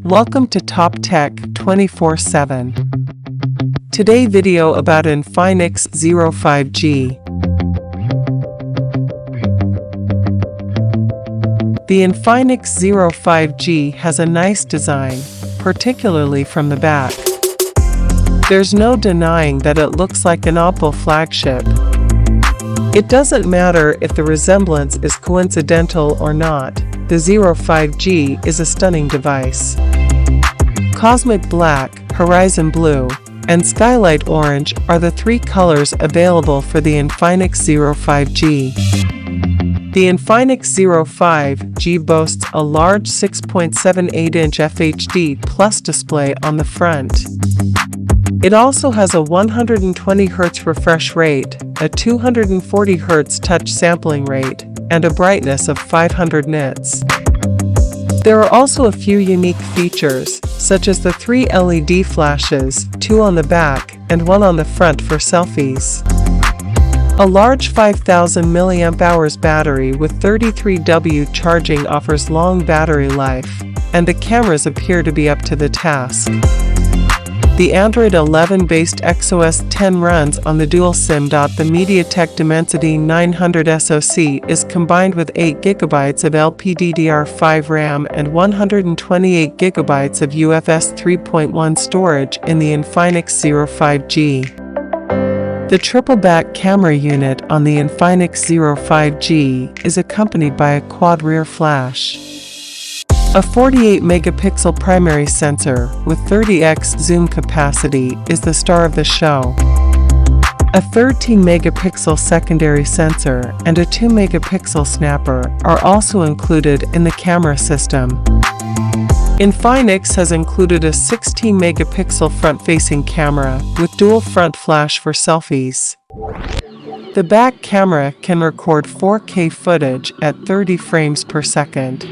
Welcome to Top Tech 24/7. Today video about Infinix Zero 5G. The Infinix Zero 5G has a nice design, particularly from the back. There's no denying that it looks like an Apple flagship. It doesn't matter if the resemblance is coincidental or not, the Zero 5G is a stunning device. Cosmic Black, Horizon Blue, and Skylight Orange are the three colors available for the Infinix Zero 5G. The Infinix Zero 5G boasts a large 6.78-inch FHD Plus display on the front. It also has a 120 Hz refresh rate, a 240 Hz touch sampling rate, and a brightness of 500 nits. There are also a few unique features, such as the 3 LED flashes, 2 on the back and 1 on the front for selfies. A large 5000 mAh battery with 33W charging offers long battery life, and the cameras appear to be up to the task. The Android 11-based XOS 10 runs on the dual SIM. The MediaTek Dimensity 900 SoC is combined with 8GB of LPDDR5 RAM and 128GB of UFS 3.1 storage in the Infinix Zero 5G. The triple-back camera unit on the Infinix Zero 5G is accompanied by a quad rear flash. A 48-megapixel primary sensor with 30x zoom capacity is the star of the show. A 13-megapixel secondary sensor and a 2-megapixel snapper are also included in the camera system. Infinix has included a 16-megapixel front-facing camera with dual front flash for selfies. The back camera can record 4K footage at 30 frames per second.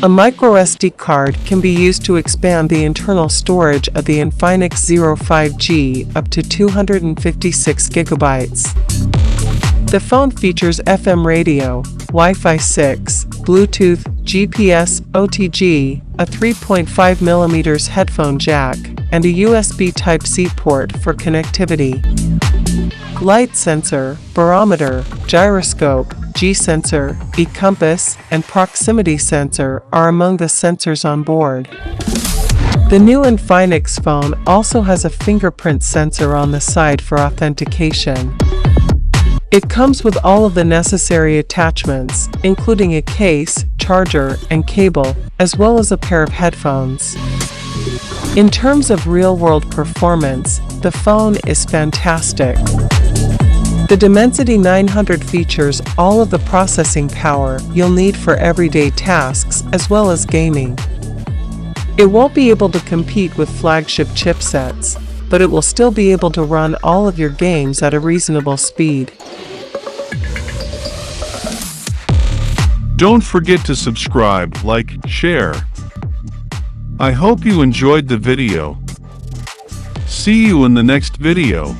A microSD card can be used to expand the internal storage of the Infinix Zero 5G up to 256 GB. The phone features FM radio, Wi-Fi 6, Bluetooth, GPS, OTG, a 3.5mm headphone jack, and a USB Type-C port for connectivity. Light sensor, barometer, gyroscope, G-sensor, e-compass, and proximity sensor are among the sensors on board. The new Infinix phone also has a fingerprint sensor on the side for authentication. It comes with all of the necessary attachments, including a case, charger, and cable, as well as a pair of headphones. In terms of real-world performance, the phone is fantastic. The Dimensity 900 features all of the processing power you'll need for everyday tasks as well as gaming. It won't be able to compete with flagship chipsets, but it will still be able to run all of your games at a reasonable speed. Don't forget to subscribe, like, share. I hope you enjoyed the video. See you in the next video.